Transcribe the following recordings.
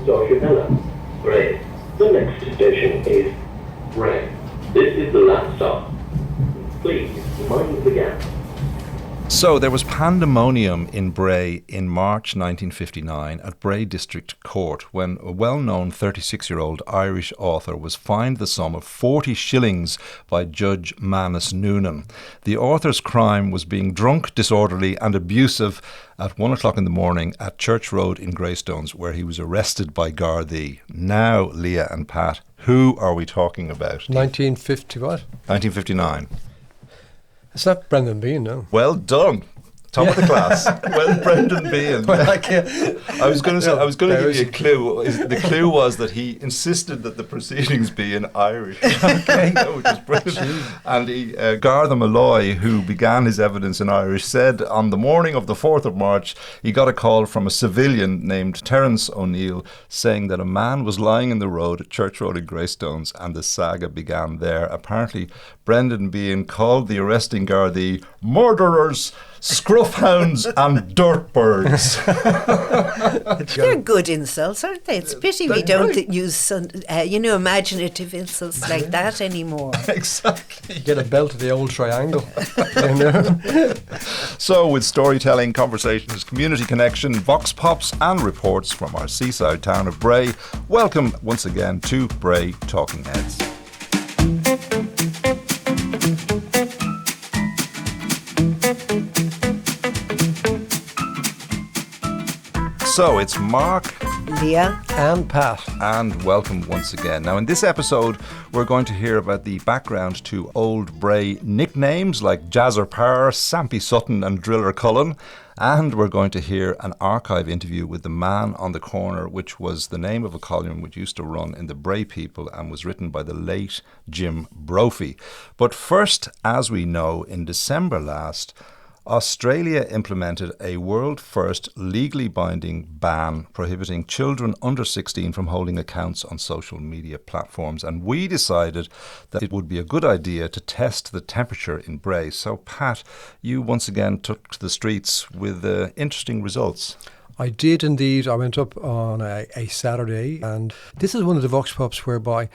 stop your Bella. Bray. The next station is Bray. This is the last stop. Please mind the gap. So there was pandemonium in Bray in March 1959 at Bray District Court when a well-known 36-year-old Irish author was fined the sum of 40 shillings by Judge Manus Noonan. The author's crime was being drunk, disorderly and abusive at 1 o'clock in the morning at Church Road in Greystones, where he was arrested by Gardaí. Now, Leah and Pat, who are we talking about? 1950 what? 1959. It's not Brendan Behan, no. Well done. Top of the class. Well, Brendan Behan. I was going to give you a clue. The clue was that he insisted that the proceedings be in Irish. Okay, which is brilliant. And Garda Malloy, who began his evidence in Irish, said on the morning of the 4th of March, he got a call from a civilian named Terence O'Neill saying that a man was lying in the road at Church Road in Greystones, and the saga began there. Apparently, Brendan Behan called the arresting Gardaí murderers, scruffhounds and dirtbirds. They're good insults, aren't they? It's a pity we don't use imaginative insults like that anymore. Exactly. Get a belt of the old triangle. So with storytelling, conversations, community connection, vox pops and reports from our seaside town of Bray, welcome once again to Bray Talking Heads. So it's Mark, Leah and Pat. And welcome once again. Now in this episode we're going to hear about the background to old Bray nicknames like Jazzer Parr, Sampy Sutton and Driller Cullen. And we're going to hear an archive interview with the Man on the Corner, which was the name of a column which used to run in the Bray People and was written by the late Jim Brophy. But first, as we know, in December last, Australia implemented a world-first legally binding ban prohibiting children under 16 from holding accounts on social media platforms, and we decided that it would be a good idea to test the temperature in Bray. So, Pat, you once again took to the streets with interesting results. I did indeed. I went up on a Saturday, and this is one of the vox pops whereby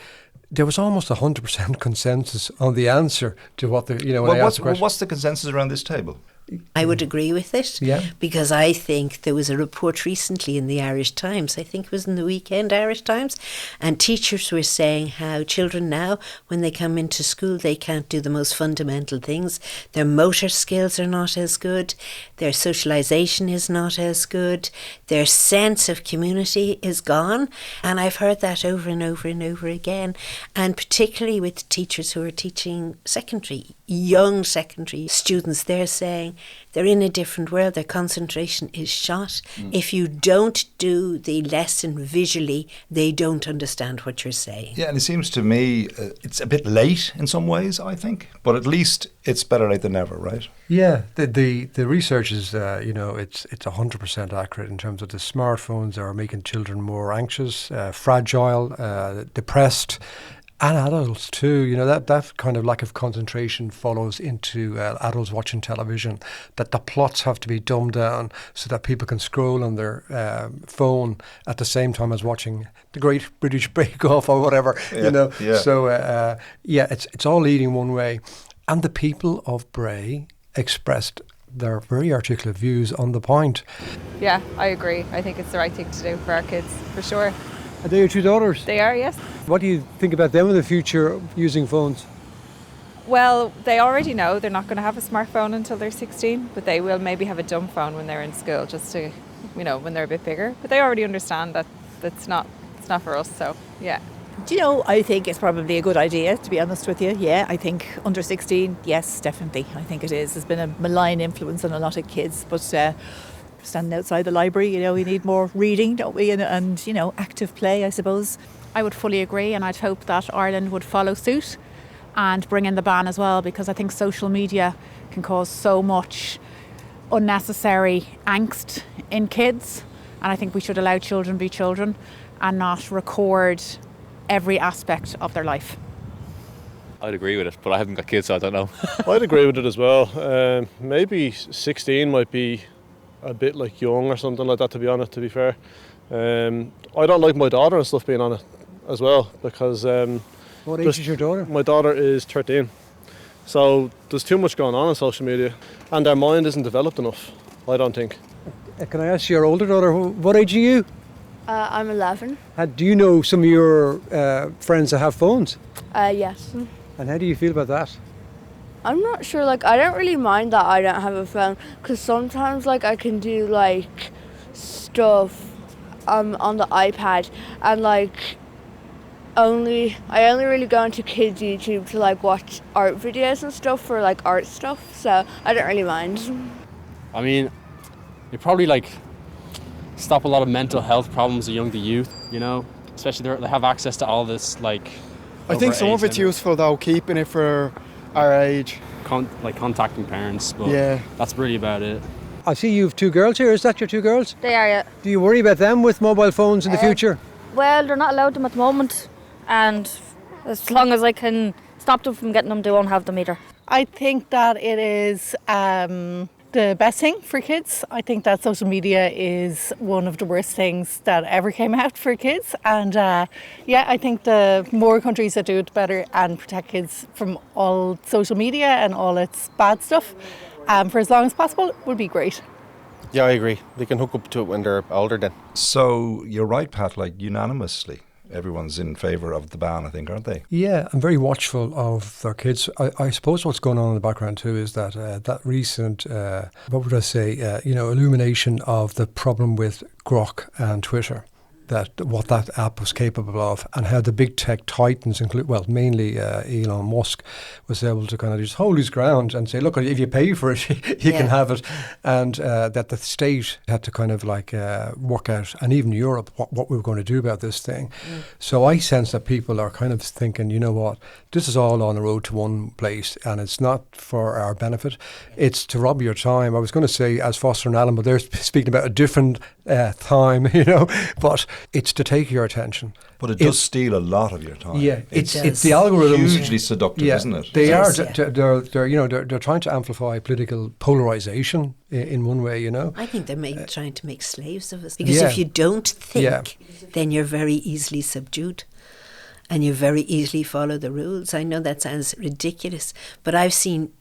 there was almost 100% consensus on the answer to what the, when I asked the question. What's the consensus around this table? I would agree with it, yeah, because I think there was a report recently in the Irish Times, I think it was in the weekend Irish Times, and teachers were saying how children now, when they come into school, they can't do the most fundamental things. Their motor skills are not as good, their socialisation is not as good, their sense of community is gone, and I've heard that over and over and over again, and particularly with teachers who are teaching young secondary students, they're saying they're in a different world, their concentration is shot. If you don't do the lesson visually, they don't understand what you're saying. Yeah, and it seems to me it's a bit late in some ways, I think, but at least it's better late than never, right? Yeah, the research is, it's 100% accurate in terms of the smartphones are making children more anxious, fragile, depressed, and adults too. That kind of lack of concentration follows into adults watching television, that the plots have to be dumbed down so that people can scroll on their phone at the same time as watching the Great British Bake Off or whatever, Yeah. So, it's all leading one way. And the people of Bray expressed their very articulate views on the point. Yeah, I agree. I think it's the right thing to do for our kids, for sure. Are they your two daughters? They are, yes. What do you think about them in the future using phones? Well, they already know they're not going to have a smartphone until they're 16, but they will maybe have a dumb phone when they're in school, just to, when they're a bit bigger. But they already understand that it's not for us, so yeah. I think it's probably a good idea, to be honest with you. Yeah, I think under 16, yes, definitely. I think it is. There's been a malign influence on a lot of kids, but standing outside the library, we need more reading, don't we? And active play, I suppose. I would fully agree, and I'd hope that Ireland would follow suit and bring in the ban as well, because I think social media can cause so much unnecessary angst in kids, and I think we should allow children be children and not record every aspect of their life. I'd agree with it, but I haven't got kids, so I don't know. I'd agree with it as well. Maybe 16 might be a bit like young or something like that, to be honest, to be fair. I don't like my daughter and stuff being on it as well, because... What age is your daughter? My daughter is 13. So there's too much going on social media, and their mind isn't developed enough, I don't think. Can I ask your older daughter, what age are you? I'm 11. Do you know some of your friends that have phones? Yes. And how do you feel about that? I'm not sure, like, I don't really mind that I don't have a phone, because sometimes, like, I can do, like, stuff on the iPad, and, like, I only really go into kids' YouTube to, like, watch art videos and stuff for, like, art stuff, so I don't really mind. I mean, you probably, like, stop a lot of mental health problems among the youth, you know, especially they have access to all this, like... I think some of it's useful, though, keeping it for our age. Like contacting parents, but yeah, that's really about it. I see you have 2 girls here. Is that your 2 girls? They are, yeah. Do you worry about them with mobile phones in the future? Well, they're not allowed them at the moment, and as long as I can stop them from getting them, they won't have them either. I think that it is the best thing for kids. I think that social media is one of the worst things that ever came out for kids, and I think the more countries that do it, the better, and protect kids from all social media and all its bad stuff for as long as possible would be great. Yeah, I agree. They can hook up to it when they're older then. So you're right, Pat, like unanimously everyone's in favour of the ban, I think, aren't they? Yeah, I'm very watchful of their kids. I suppose what's going on in the background too is that that recent, illumination of the problem with Grok and Twitter, that what that app was capable of, and how the big tech titans, mainly Elon Musk, was able to kind of just hold his ground and say, look, if you pay for it, you can have it, and that the state had to kind of like work out, and even Europe, what we were going to do about this thing. So I sense that people are kind of thinking, you know what, this is all on the road to one place, and it's not for our benefit, it's to rob your time. I was going to say as Foster and Allen, but they're speaking about a different time, but it's to take your attention. But it does steal a lot of your time. Yeah, it's the algorithms. Hugely seductive, isn't it? They are. They're trying to amplify political polarization in one way. You know. I think they're trying to make slaves of us, because if you don't think, then you're very easily subdued, and you very easily follow the rules. I know that sounds ridiculous, but I've seen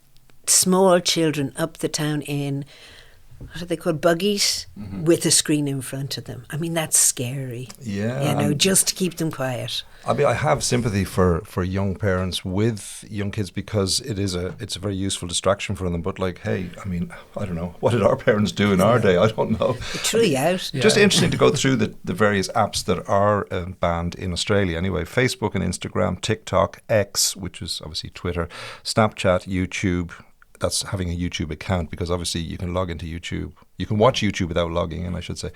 small children up the town in, what are they called, buggies, with a screen in front of them. I mean, that's scary. Yeah. Just to keep them quiet. I mean, I have sympathy for young parents with young kids, because it's a very useful distraction for them. But like, hey, I mean, I don't know. What did our parents do in our day? I don't know. Truly out. Just interesting to go through the various apps that are banned in Australia. Anyway, Facebook and Instagram, TikTok, X, which is obviously Twitter, Snapchat, YouTube. That's having a YouTube account, because obviously you can log into YouTube. You can watch YouTube without logging in, I should say.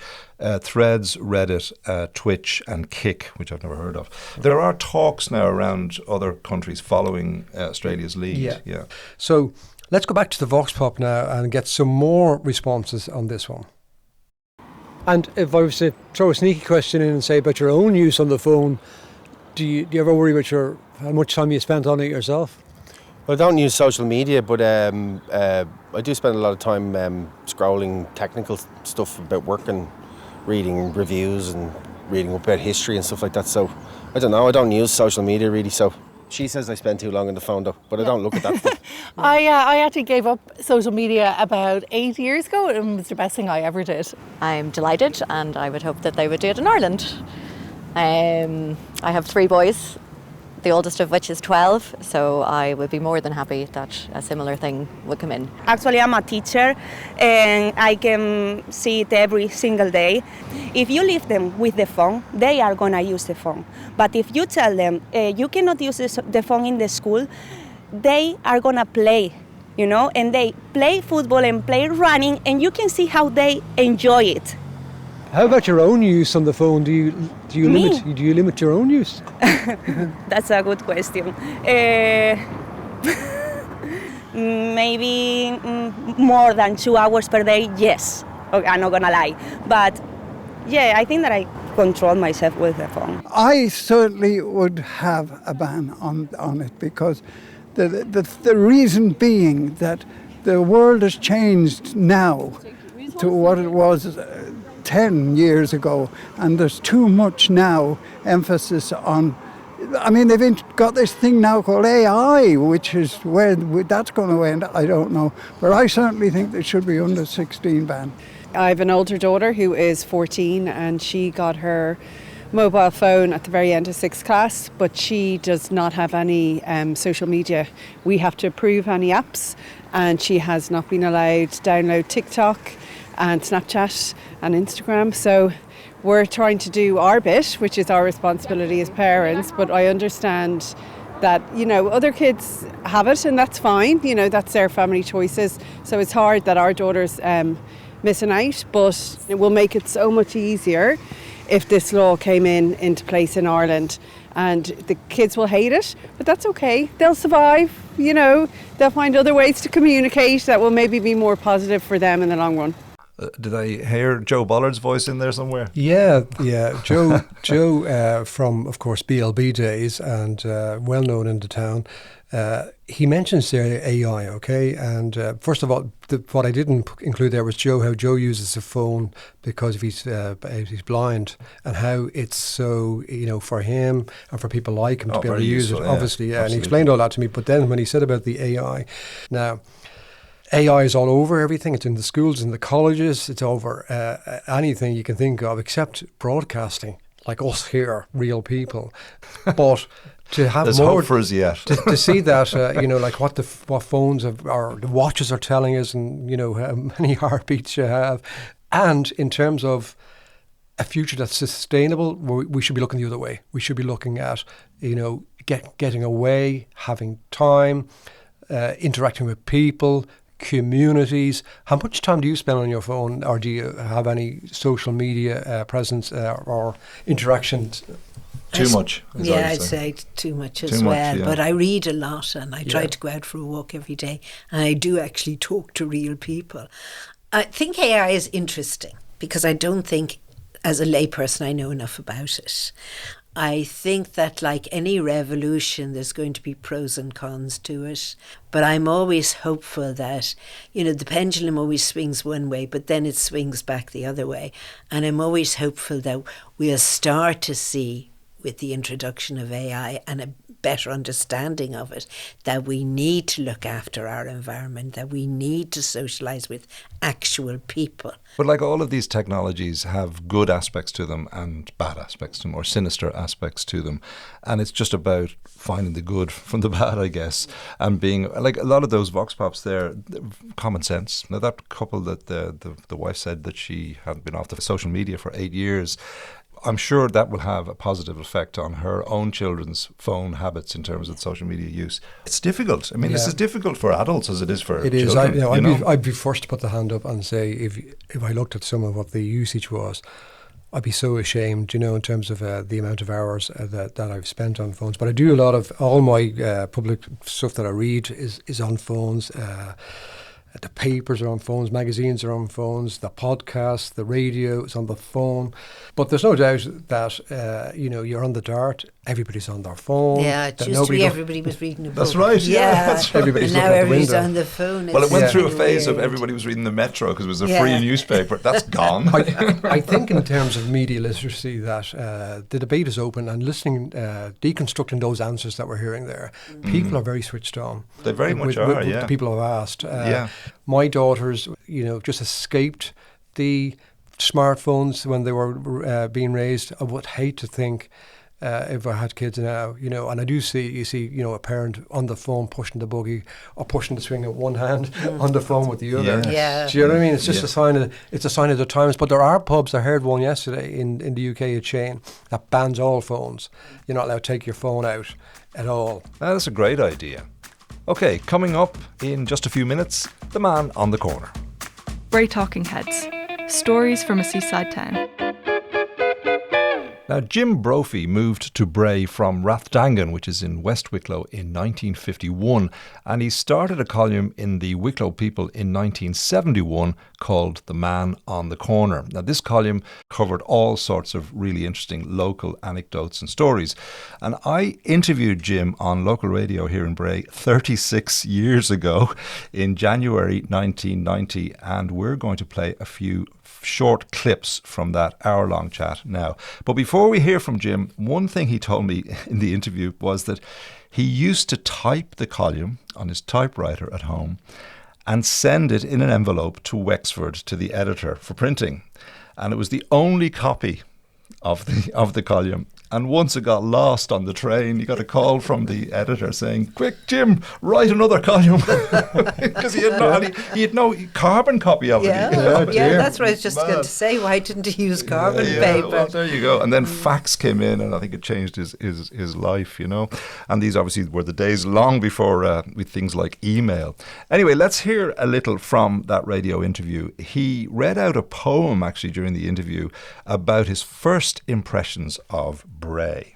Threads, Reddit, Twitch and Kick, which I've never heard of. There are talks now around other countries following Australia's lead. Yeah. So let's go back to the Vox Pop now and get some more responses on this one. And if I was to throw a sneaky question in and say about your own use on the phone, do you ever worry about how much time you spent on it yourself? Well, I don't use social media, but I do spend a lot of time scrolling technical stuff about work and reading reviews and reading about history and stuff like that. So, I don't know, I don't use social media really, so she says I spend too long on the phone though, but I don't look at that stuff. I actually gave up social media about 8 years ago, and it was the best thing I ever did. I'm delighted, and I would hope that they would do it in Ireland. I have 3 boys, the oldest of which is 12, so I would be more than happy that a similar thing would come in. Actually, I'm a teacher, and I can see it every single day. If you leave them with the phone, they are going to use the phone. But if you tell them you cannot use the phone in the school, they are going to play, and they play football and play running, and you can see how they enjoy it. How about your own use on the phone? Do you limit your own use? That's a good question. Maybe more than 2 hours per day, yes. Okay, I'm not gonna lie. But yeah, I think that I control myself with the phone. I certainly would have a ban on it, because the reason being that the world has changed now. to what it was 10 years ago, and there's too much now emphasis on. I mean, they've got this thing now called AI, which is where that's going to end, I don't know. But I certainly think there should be under 16 ban. I have an older daughter who is 14, and she got her mobile phone at the very end of 6th class, but she does not have any social media. We have to approve any apps, and she has not been allowed to download TikTok and Snapchat and Instagram. So we're trying to do our bit, which is our responsibility as parents, but I understand that, other kids have it, and that's fine. That's their family choices. So it's hard that our daughter's missing out, but it will make it so much easier if this law came into place in Ireland. And the kids will hate it, but that's okay. They'll survive, they'll find other ways to communicate that will maybe be more positive for them in the long run. Did I hear Joe Bollard's voice in there somewhere? Yeah. Joe from, of course, BLB days and well known in the town. He mentions there AI, okay? And first of all, what I didn't include there was how Joe uses the phone because he's blind, and how it's so, for him and for people like him to be able to use it, obviously. Yeah, and he explained all that to me. But then when he said about the AI, now, AI is all over everything. It's in the schools, in the colleges. It's over anything you can think of except broadcasting, like us here, real people. But to have There's more hope for us yet. to see that, like what phones or the watches are telling us, and how many heartbeats you have, and in terms of a future that's sustainable, we should be looking the other way. We should be looking at getting away, having time, interacting with people, communities. How much time do you spend on your phone, or do you have any social media presence or interactions? Too much. Yeah, I'd say too much as well. Yeah. But I read a lot, and I try to go out for a walk every day, and I do actually talk to real people. I think AI is interesting because I don't think, as a layperson, I know enough about it. I think that, like any revolution, there's going to be pros and cons to it. But I'm always hopeful that, the pendulum always swings one way, but then it swings back the other way. And I'm always hopeful that we'll start to see, with the introduction of AI and a better understanding of it, that we need to look after our environment, that we need to socialise with actual people. But like all of these technologies have good aspects to them and bad aspects to them, or sinister aspects to them. And it's just about finding the good from the bad, I guess, and being like a lot of those vox pops there, common sense. Now that couple that the wife said that she hadn't been off the social media for 8 years, I'm sure that will have a positive effect on her own children's phone habits in terms of social media use. It's difficult. I mean, It's as difficult for adults as it is for children. It is. I'd be first to put the hand up and say if I looked at some of what the usage was, I'd be so ashamed, in terms of the amount of hours that I've spent on phones. But I do a lot of, all my public stuff that I read is on phones. The papers are on phones, magazines are on phones, the podcast, the radio is on the phone. But there's no doubt that, you're on the dart, everybody's on their phone. Yeah, it used to be everybody was reading a book. That's right, that's right. Everybody's and now everybody's on the phone. Well, it went through a phase of everybody was reading the Metro because it was a free newspaper. That's gone. I think in terms of media literacy that the debate is open, and listening, deconstructing those answers that we're hearing there. People are very switched on. They very much are, with the people have asked. My daughters, just escaped the smartphones when they were being raised. I would hate to think if I had kids now, and I do see, a parent on the phone pushing the buggy or pushing the swing with one hand on the phone with the other. Yeah. Do you know what I mean? It's just a sign of the times. But there are pubs. I heard one yesterday in the UK, a chain that bans all phones. You're not allowed to take your phone out at all. That's a great idea. Okay, coming up in just a few minutes, the man on the corner. Bray Talking Heads. Stories from a seaside town. Now, Jim Brophy moved to Bray from Rathdangan, which is in West Wicklow, in 1951, and he started a column in the Wicklow People in 1971 called The Man on the Corner. Now, this column covered all sorts of really interesting local anecdotes and stories, and I interviewed Jim on local radio here in Bray 36 years ago in January 1990, and we're going to play a few short clips from that hour-long chat now. But before we hear from Jim, one thing he told me in the interview was that he used to type the column on his typewriter at home and send it in an envelope to Wexford to the editor for printing. And it was the only copy of the column. And once it got lost on the train, he got a call from the editor saying, "Quick, Jim, write another column." Because he had no carbon copy of it. Yeah, that's what I was just going to say. Why didn't he use carbon paper? Well, there you go. And then fax came in, and I think it changed his life, you know. And these obviously were the days long before with things like email. Anyway, let's hear a little from that radio interview. He read out a poem, actually, during the interview about his first impressions of Bray.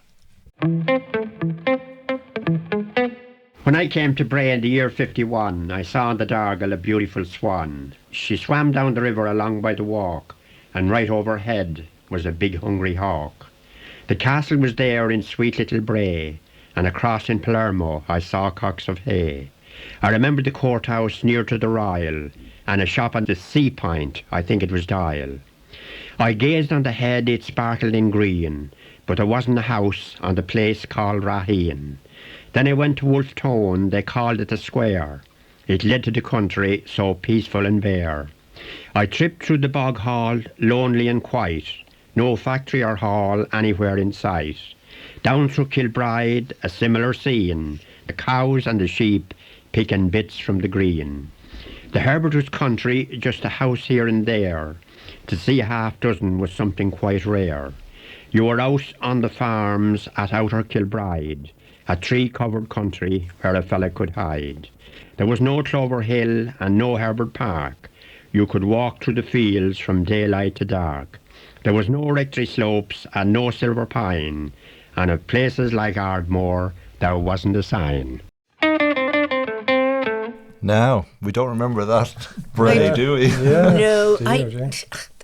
When I came to Bray in the year 51, I saw in the Dargle a beautiful swan. She swam down the river along by the walk, and right overhead was a big hungry hawk. The castle was there in sweet little Bray, and across in Palermo I saw cocks of hay. I remember the courthouse near to the Royal, and a shop on the Sea Point, I think it was Dial. I gazed on the head, it sparkled in green, but there wasn't a house on the place called Raheen. Then I went to Wolf Tone, they called it a square. It led to the country, so peaceful and bare. I tripped through the bog hall, lonely and quiet, no factory or hall anywhere in sight. Down through Kilbride, a similar scene, the cows and the sheep picking bits from the green. The Herbert was country, just a house here and there. To see a half dozen was something quite rare. You were out on the farms at Outer Kilbride, a tree-covered country where a fella could hide. There was no Clover Hill and no Herbert Park. You could walk through the fields from daylight to dark. There was no rectory slopes and no silver pine, and of places like Ardmore there wasn't a sign. Now, we don't remember that Bray, do we? No,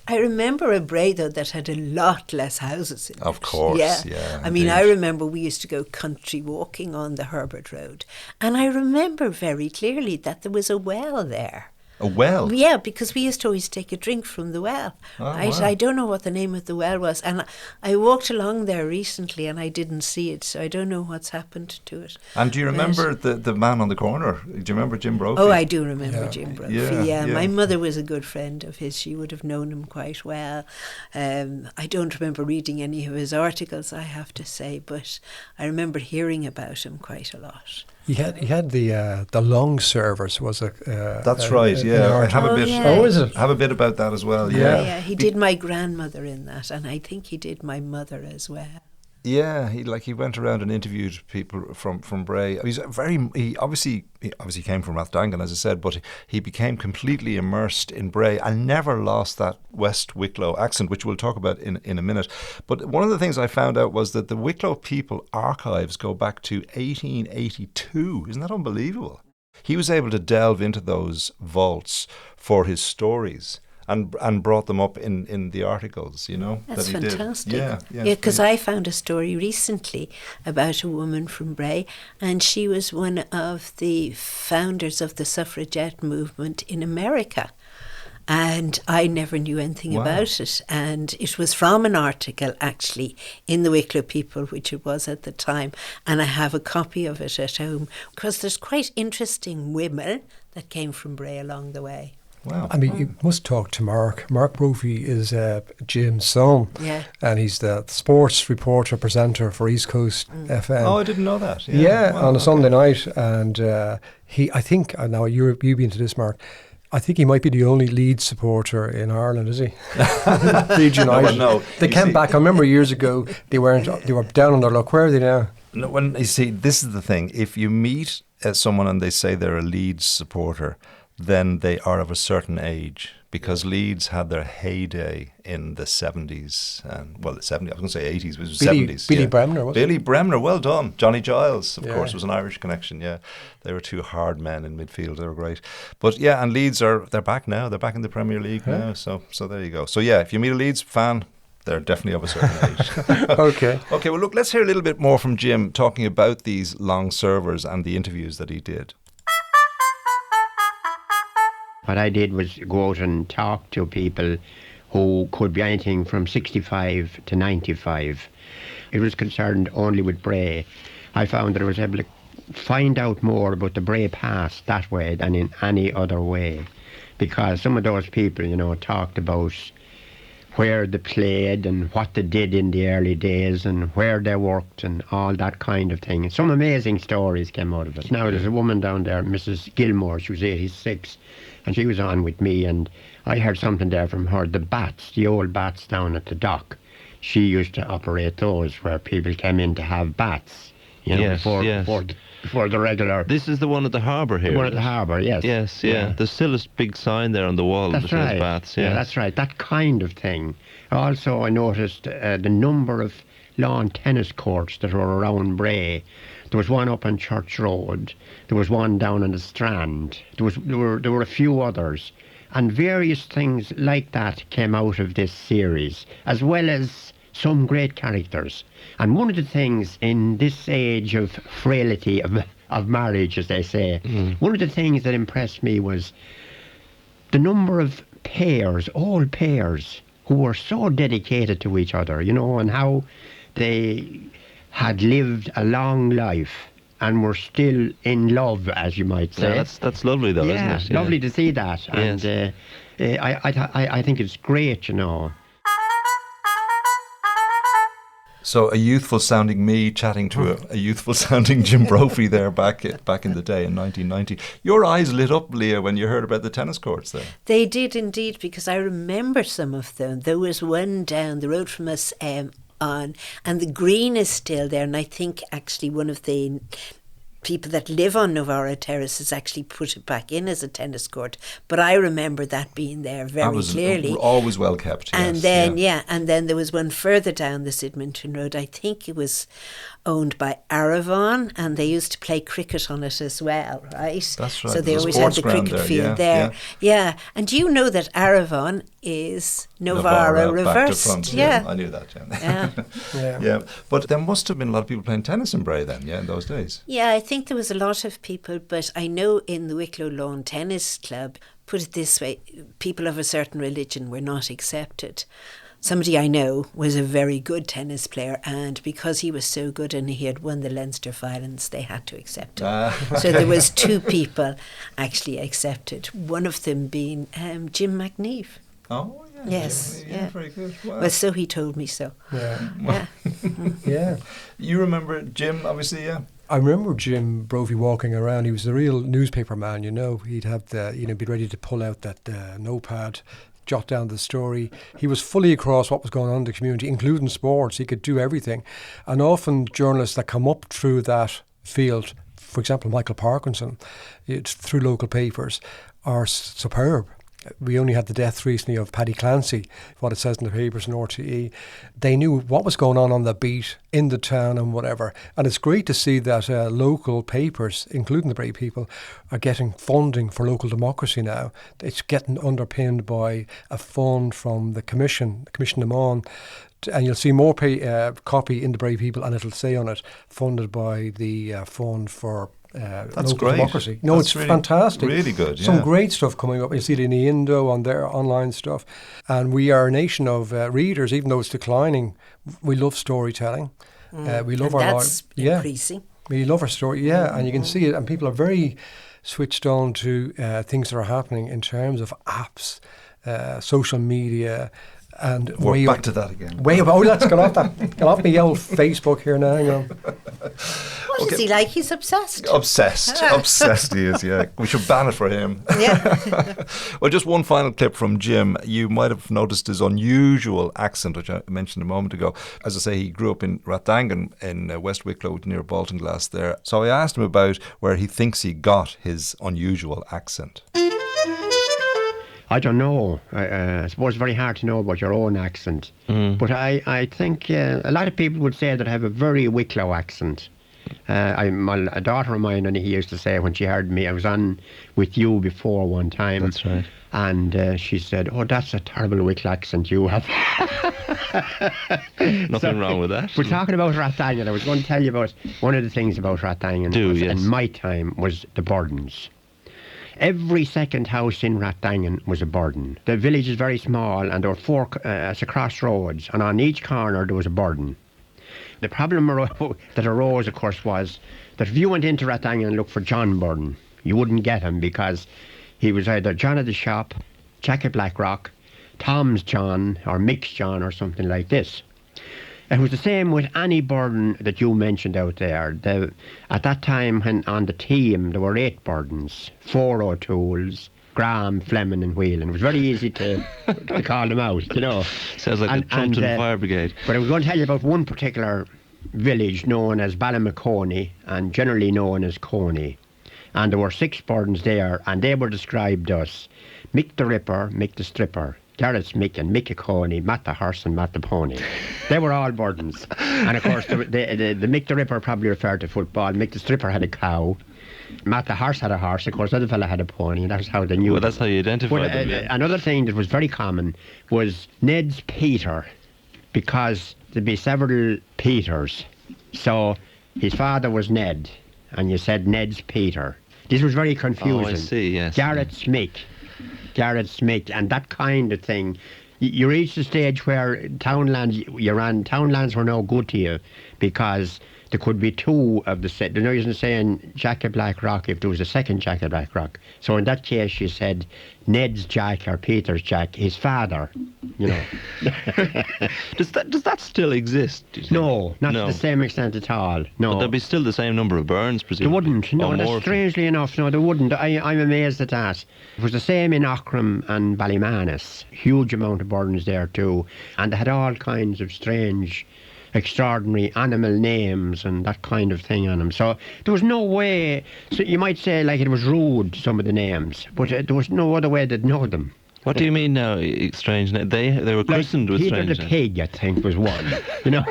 I remember a Bray, though, that had a lot less houses in it. Of course, yeah. I mean, I remember we used to go country walking on the Herbert Road, and I remember very clearly that there was a well there. A well? Yeah, because we used to always take a drink from the well. Wow. I don't know what the name of the well was. And I walked along there recently and I didn't see it, so I don't know what's happened to it. And do you remember the man on the corner? Do you remember Jim Brophy? Oh, I do remember Jim Brophy, yeah. My mother was a good friend of his. She would have known him quite well. I don't remember reading any of his articles, I have to say, but I remember hearing about him quite a lot. He had the long servers was a. That's right. Yeah, I have a bit. Yeah. Oh, is it? Have a bit about that as well. Yeah. He did my grandmother in that, and I think he did my mother as well. Yeah, he went around and interviewed people from Bray. He obviously came from Rathdangan, as I said, but he became completely immersed in Bray and never lost that West Wicklow accent, which we'll talk about in a minute. But one of the things I found out was that the Wicklow People archives go back to 1882. Isn't that unbelievable? He was able to delve into those vaults for his stories. And brought them up in the articles, you know. That's that he fantastic. Did. Yeah, because I found a story recently about a woman from Bray, and she was one of the founders of the suffragette movement in America. And I never knew anything about it. And it was from an article, actually, in the Wicklow People, which it was at the time. And I have a copy of it at home, because there's quite interesting women that came from Bray along the way. Wow. I mean, you must talk to Mark. Mark Brophy is Jim's son. Yeah. And he's the sports reporter, presenter for East Coast FM. Oh, I didn't know that. Yeah, Wow, on a Sunday night. And I think, now you've been to this, Mark, I think he might be the only Leeds supporter in Ireland, is he? Leeds United. No. They came back. I remember years ago, they were down on their luck. Where are they now? No, when you see, this is the thing. If you meet someone and they say they're a Leeds supporter, then they are of a certain age, because Leeds had their heyday in the 70s, and the 70s, I was going to say 80s, but it was 70s. Billy Bremner, wasn't it? Billy Bremner, well done. Johnny Giles, of Yeah. course, was an Irish connection, yeah. They were two hard men in midfield, they were great. But yeah, and Leeds they're back now, they're back in the Premier League now, so there you go. So yeah, if you meet a Leeds fan, they're definitely of a certain age. Okay. Okay, well look, let's hear a little bit more from Jim talking about these long servers and the interviews that he did. What I did was go out and talk to people who could be anything from 65 to 95. It was concerned only with Bray. I found that I was able to find out more about the Bray past that way than in any other way, because some of those people, talked about where they played and what they did in the early days and where they worked and all that kind of thing. Some amazing stories came out of it. Now there's a woman down there, Mrs. Gilmore, she was 86, and she was on with me, and I heard something there from her. The old bats down at the dock, she used to operate those where people came in to have bats, before the regular. This is the one at the harbour here. The one at the harbour, yes. Yes, yeah. There's still a big sign there on the wall that says bats. Yeah, that's right. That kind of thing. Also, I noticed the number of lawn tennis courts that were around Bray. There was one up on Church Road. There was one down on the Strand. There were a few others. And various things like that came out of this series, as well as some great characters. And one of the things in this age of frailty of marriage, as they say, one of the things that impressed me was the number of old pairs, who were so dedicated to each other, and how they had lived a long life and were still in love, as you might say. Yeah, that's lovely, though, isn't it? Yeah, lovely to see that. Yes. And I think it's great, So a youthful sounding me chatting to a youthful sounding Jim Brophy there back in the day in 1990. Your eyes lit up, Leah, when you heard about the tennis courts there. They did indeed, because I remember some of them. There was one down the road from us and the green is still there, and I think actually one of the people that live on Novara Terrace has actually put it back in as a tennis court. But I remember that being there very clearly. Always well kept. Yes, and then and then there was one further down the Sidminton Road. I think it was owned by Aravon, and they used to play cricket on it as well, right? That's right. So they always had the cricket field there. Yeah. And do you know that Aravon is Novara reversed? Back to front. Yeah, I knew that. Yeah. But there must have been a lot of people playing tennis in Bray then, in those days. Yeah, I think there was a lot of people, but I know in the Wicklow Lawn Tennis Club, put it this way, people of a certain religion were not accepted. Somebody I know was a very good tennis player, and because he was so good and he had won the Leinster Violence, they had to accept him. So there was two people actually accepted, one of them being Jim McNeve. Oh, yeah. Yes, yeah. Very good. Wow. Well, so he told me so. Yeah. Yeah. You remember Jim, obviously, yeah? I remember Jim Brophy walking around. He was a real newspaper man, He'd have be ready to pull out that notepad, jot down the story. He was fully across what was going on in the community, including sports. He could do everything. And often journalists that come up through that field, for example, Michael Parkinson, through local papers, are superb. We only had the death recently of Paddy Clancy, what it says in the papers in RTE. They knew what was going on the beat, in the town and whatever. And it's great to see that local papers, including the Bray people, are getting funding for local democracy now. It's getting underpinned by a fund from the Commission them on. And you'll see more copy in the Bray People, and it'll say on it, funded by the Fund for That's local great. democracy. No, That's it's really, fantastic. Really good, yeah. Some great stuff coming up. You see it in the Indo on their online stuff. And we are a nation of readers, even though it's declining. We love storytelling. We love and our that's increasing. We love our story, and you can see it. And people are very switched on to things that are happening in terms of apps, social media. And we're back to that again. Let's get off that. Get off me old Facebook here now. Hang on. What is he like? He's obsessed. Obsessed he is, yeah. We should ban it for him. Yeah. Well, just one final clip from Jim. You might have noticed his unusual accent, which I mentioned a moment ago. As I say, he grew up in Rathangan in West Wicklow near Baltinglass there. So I asked him about where he thinks he got his unusual accent. I don't know. I suppose it's very hard to know about your own accent. But I think a lot of people would say that I have a very Wicklow accent. A daughter of mine, and he used to say when she heard me, I was on with you before one time. That's right. And she said, "Oh, that's a terrible Wicklow accent you have." Nothing wrong with that. We're talking about Rathdangan. I was going to tell you about one of the things about Rathdangan in my time was the burdens. Every second house in Rathdangan was a burden. The village is very small, and there were four it's a crossroads, and on each corner there was a burden. The problem that arose, of course, was that if you went into Rathdangan and looked for John Burden, you wouldn't get him because he was either John of the Shop, Jack of Blackrock, Tom's John, or Mick's John, or something like this. It was the same with any burden that you mentioned out there. At that time, when on the team, there were 8 burdens, 4 O'Toole's, Graham, Fleming and Whelan. It was very easy to call them out, you know. Sounds like the Trumpton Fire Brigade. But I was going to tell you about one particular village known as Ballymaconey and generally known as Coney. And there were 6 burdens there, and they were described as Mick the Ripper, Mick the Stripper, Garrett's Mick and Mick a Coney, Matt the Horse and Matt the Pony. They were all burdens. And of course, the Mick the Ripper probably referred to football. Mick the Stripper had a cow. Matt the Horse had a horse. Of course, the other fella had a pony, and that's how they knew. Well, that's how you identified them. Yeah. Another thing that was very common was Ned's Peter, because there'd be several Peters. So his father was Ned, and you said Ned's Peter. This was very confusing. Oh, I see, yes. Garrett's Mick, and that kind of thing. You reached the stage where townlands were no good to you because there could be 2 of the set. There's no reason saying Jack of Blackrock if there was a second Jack of Blackrock. So in that case, you said Ned's Jack or Peter's Jack, his father, you know. Does that still exist? No, not to the same extent at all. No. But there'd be still the same number of burns, presumably. There wouldn't. No, that's strangely enough. No, there wouldn't. I'm amazed at that. It was the same in Aughrim and Ballymanus. Huge amount of burns there too. And they had all kinds of strange, extraordinary animal names and that kind of thing on them. So there was no way. So you might say like it was rude, some of the names, but there was no other way they'd know them. What do you mean now? Strange names? They were christened with Peter strange names. the Pig, I think, was one. You know.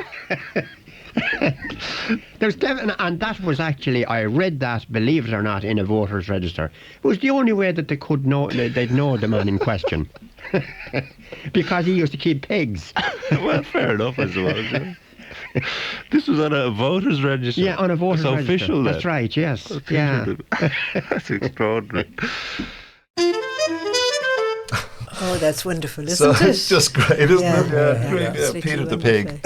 There's definitely, and that was actually, I read that, believe it or not, in a voter's register. It was the only way that they could know, they'd know the man in question. Because he used to keep pigs. Well, fair enough, I suppose. Yeah. This was on a voter's register. Yeah, on a voter's register. It's official then. That's right, yes. That's extraordinary. Oh, that's wonderful, isn't it? It's just great, isn't it? Yeah, Peter the Pig.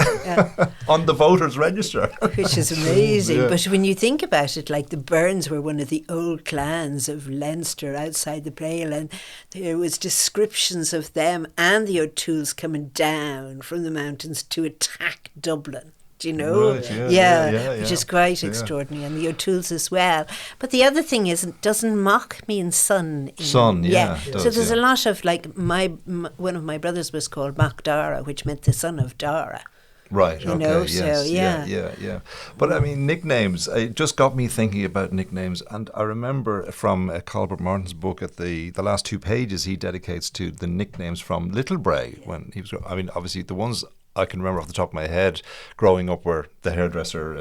On the voters' register. Which is amazing. Yeah. But when you think about it, like the Byrnes were one of the old clans of Leinster outside the Pale, and there was descriptions of them and the O'Tooles coming down from the mountains to attack Dublin. Do you know? Right, which is quite extraordinary, and the O'Tooles as well. But the other thing is, doesn't mock mean son? Son, does, so there's a lot of like one of my brothers was called Mac Dara, which meant the son of Dara. Right. You okay. know, yes. So, Yeah. But I mean, nicknames. It just got me thinking about nicknames, and I remember from Colbert Martin's book at the last 2 pages he dedicates to the nicknames from Little Bray when he was. I mean, obviously the ones I can remember off the top of my head growing up were the hairdresser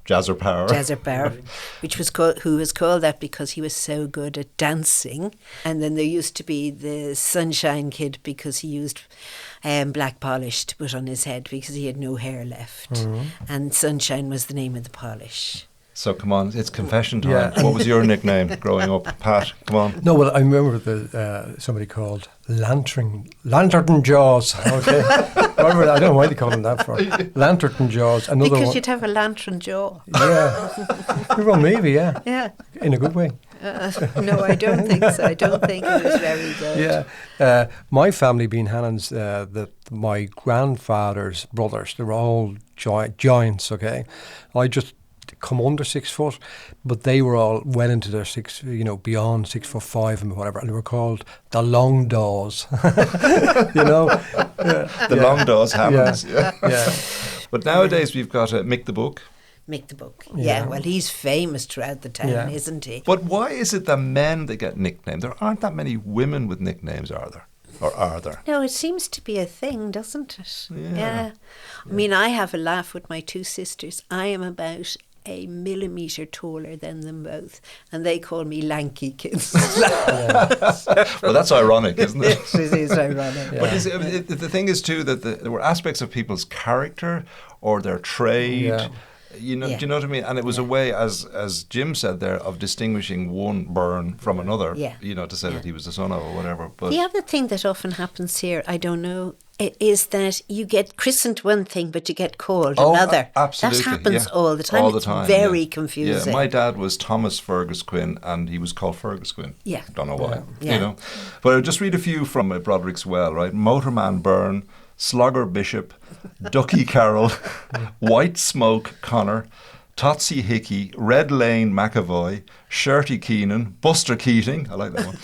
Jazzer Power. Jazzer Power, who was called that because he was so good at dancing. And then there used to be the Sunshine Kid because he used black polish to put on his head because he had no hair left. Mm-hmm. And Sunshine was the name of the polish. So come on, it's confession time. Yeah. What was your nickname growing up, Pat? Come on. No, well, I remember somebody called Lantern Jaws. Okay, I don't know why they call him that for. Lantern Jaws. Another because one. You'd have a lantern jaw. Yeah. Well, maybe, yeah. Yeah. In a good way. No, I don't think so. I don't think it was very good. Yeah. My family being Hannon's, my grandfather's brothers, they were all giants. Okay, I just come under 6 foot, but they were all well into their beyond 6'5" and whatever, and they were called the Long Daws. The Long Daws happens. Yeah. But nowadays we've got Mick the Book. Mick the Book. Yeah. Yeah, well, he's famous throughout the town, isn't he? But why is it that men that get nicknamed? There aren't that many women with nicknames, are there? Or are there? No, it seems to be a thing, doesn't it? Yeah. I mean, I have a laugh with my two sisters. I am about a millimetre taller than them both, and they call me lanky kids. Well, that's ironic, isn't it? It is ironic. But the thing is too that there were aspects of people's character or their trade. Yeah. You know, do you know what I mean? And it was a way, as Jim said there, of distinguishing one Byrne from another. Yeah. You know, to say that he was the son of or whatever. But the other thing that often happens here, I don't know, is that you get christened one thing, but you get called another. Absolutely. That happens all the time. All the it's time. very confusing. Yeah, my dad was Thomas Fergus Quinn, and he was called Fergus Quinn. Yeah. Don't know why. Yeah. You know, but I'll just read a few from Broderick's Well. Right, Motorman Byrne, Slogger Bishop, Ducky Carroll, White Smoke Connor, Totsy Hickey, Red Lane McAvoy, Shirty Keenan, Buster Keating, I like that one,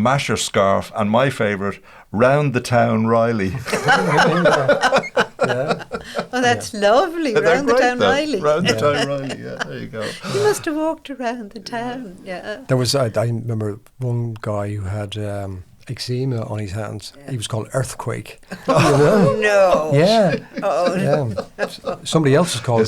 Masher Scarf, and my favourite, Round the Town Riley. Oh, that's lovely. Round the Town Riley. Round the Town Riley, yeah, there you go. You must have walked around the town, There was, I remember one guy who had eczema on his hands. He was called Earthquake. Oh, no. Yeah. Oh, yeah. Somebody else is called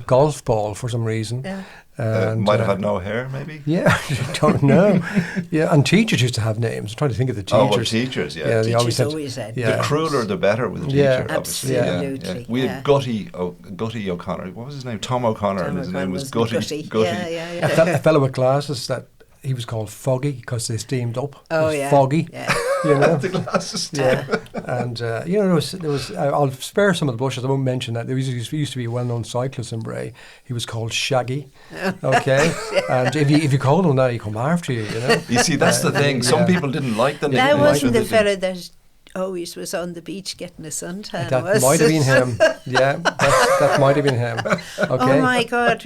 golf Ball for some reason. Yeah. And, might have had no hair, maybe? Yeah, I don't know. Yeah, and teachers used to have names. I'm trying to think of the teachers. Oh, well, teachers, yeah. Yeah, they Teachers always had. The crueler, the better with the teacher, obviously. Absolutely. Yeah. We had Gutty O'Connor. What was his name? Tom O'Connor, and his name was Gutty. A fellow with glasses that he was called Foggy because they steamed up. Oh, yeah. Foggy. Yeah. You know? The glasses. Yeah. And, you know, there was I'll spare some of the blushes. I won't mention that. There used to be a well-known cyclist in Bray. He was called Shaggy. Okay? And if you called him that, he'd come after you, you know? You see, that's the thing. Some people didn't like the nickname. That wasn't the fellow that always was on the beach getting a suntan, That might have been him. Yeah, that might have been him. Okay. Oh my God,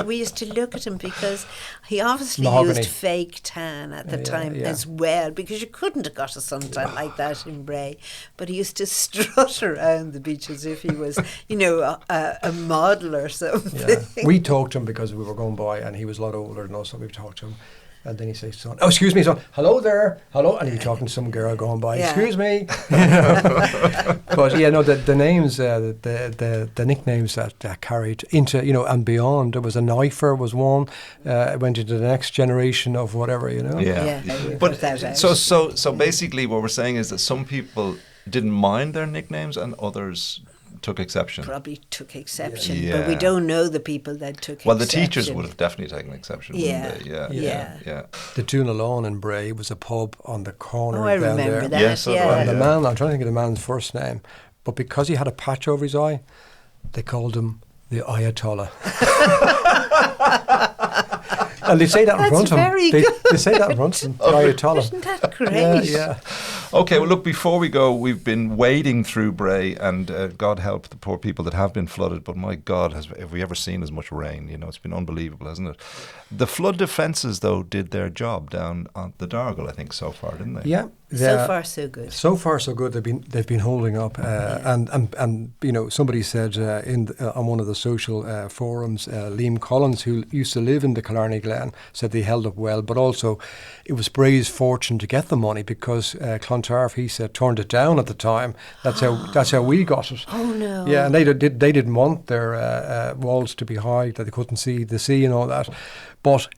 we used to look at him because he obviously Mahogany. used fake tan at the time as well, because you couldn't have got a suntan like that in Bray. But he used to strut around the beach as if he was, you know, a model or something. Yeah. We talked to him because we were going by and he was a lot older than us, so we talked to him. And then he says, son, oh, excuse me, son, hello there, hello. And he'd be talking to some girl going by, excuse me. But, yeah, no, the names, the nicknames that carried into, you know, and beyond. There was a knifer was one, went into the next generation of whatever, you know. Yeah. But so basically what we're saying is that some people didn't mind their nicknames and others took exception. Probably took exception, but we don't know the people that took well, exception. the teachers would have definitely taken exception, wouldn't they? Yeah. The Tuna Lawn in Bray was a pub on the corner I down remember there. that, Yes, And the man, I'm trying to think of the man's first name, but because he had a patch over his eye, they called him the Ayatollah. And they say that in front of him. They say that in front of him, the Ayatollah. Isn't that great? Yeah. Okay, well, look, before we go, we've been wading through Bray, and God help the poor people that have been flooded, but my God, have we ever seen as much rain? You know, it's been unbelievable, hasn't it? The flood defences, though, did their job down on the Dargle, I think, so far, didn't they? Yeah. So far, so good. So far, so good. They've been holding up, and you know, somebody said on one of the social forums, Liam Collins, who used to live in the Killarney Glen, said they held up well, but also it was Bray's fortune to get the money because Clontarf, he said, turned it down at the time. That's how we got it. Oh no! Yeah, and they didn't want their walls to be high, that they couldn't see the sea and all that, but.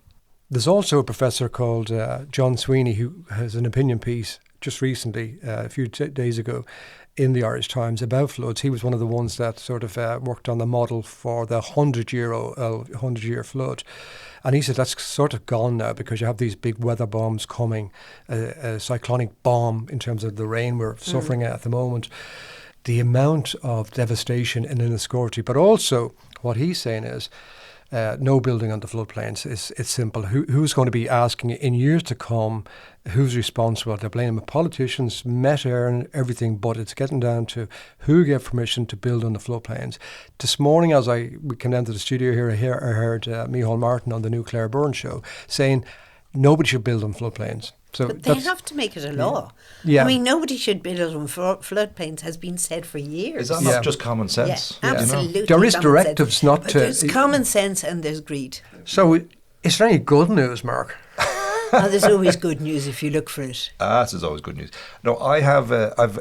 There's also a professor called John Sweeney who has an opinion piece just recently, a few days ago, in the Irish Times about floods. He was one of the ones that sort of worked on the model for the 100-year flood. And he said that's sort of gone now because you have these big weather bombs coming, a cyclonic bomb in terms of the rain we're suffering at the moment. The amount of devastation in Enniscorthy, but also what he's saying is, no building on the floodplains. It's simple. Who's going to be asking in years to come? Who's responsible? They're blaming politicians, Met Air and everything, but it's getting down to who gave permission to build on the floodplains. This morning, as we came down to the studio here, I heard Micheál Martin on the New Clare Byrne show saying nobody should build on floodplains. So but they have to make it a law. Yeah. I mean, nobody should build on floodplains has been said for years. Is that not just common sense? Yeah, absolutely. There is directives not to... There's common sense and there's greed. So is there any good news, Mark? There's always good news if you look for it. This is always good news. No, I've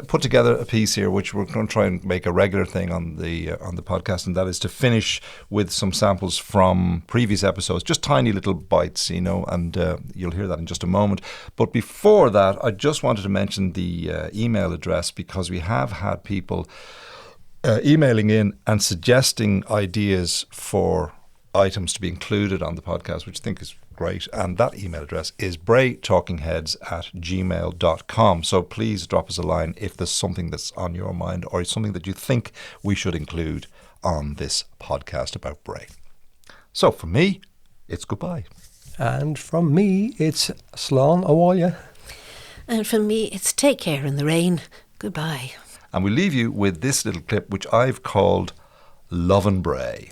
put together a piece here which we're going to try and make a regular thing on the podcast, and that is to finish with some samples from previous episodes, just tiny little bites, and you'll hear that in just a moment. But before that, I just wanted to mention the email address, because we have had people emailing in and suggesting ideas for items to be included on the podcast, which I think is great. And that email address is braytalkingheads@gmail.com. So please drop us a line if there's something that's on your mind or something that you think we should include on this podcast about Bray. So for me, it's goodbye. And from me, it's Slán Awaya. And from me, it's take care in the rain. Goodbye. And we leave you with this little clip, which I've called Lovin' Bray.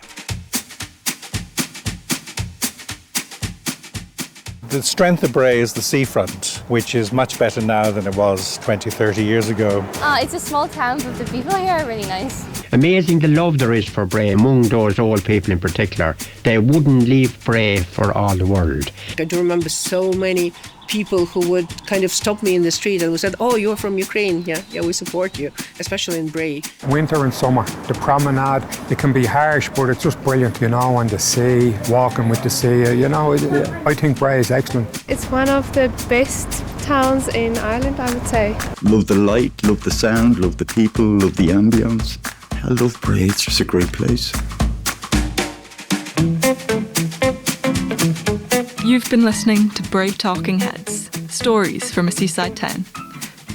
The strength of Bray is the seafront, which is much better now than it was 20, 30 years ago. It's a small town, but the people here are really nice. Amazing the love there is for Bray among those old people in particular. They wouldn't leave Bray for all the world. I do remember so many people who would kind of stop me in the street and would say, "Oh, you're from Ukraine. Yeah, we support you," especially in Bray. Winter and summer, the promenade, it can be harsh, but it's just brilliant, and the sea, walking with the sea, I think Bray is excellent. It's one of the best towns in Ireland, I would say. Love the light, love the sound, love the people, love the ambience. I love Bray, it's just a great place. You've been listening to Bray Talking Heads, stories from a seaside town.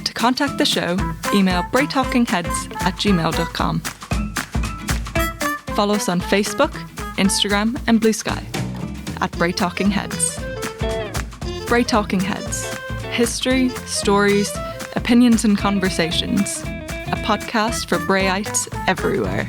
To contact the show, email braytalkingheads@gmail.com. Follow us on Facebook, Instagram and Blue Sky at Bray Talking Heads. Bray Talking Heads. History, stories, opinions and conversations. A podcast for Brayites everywhere.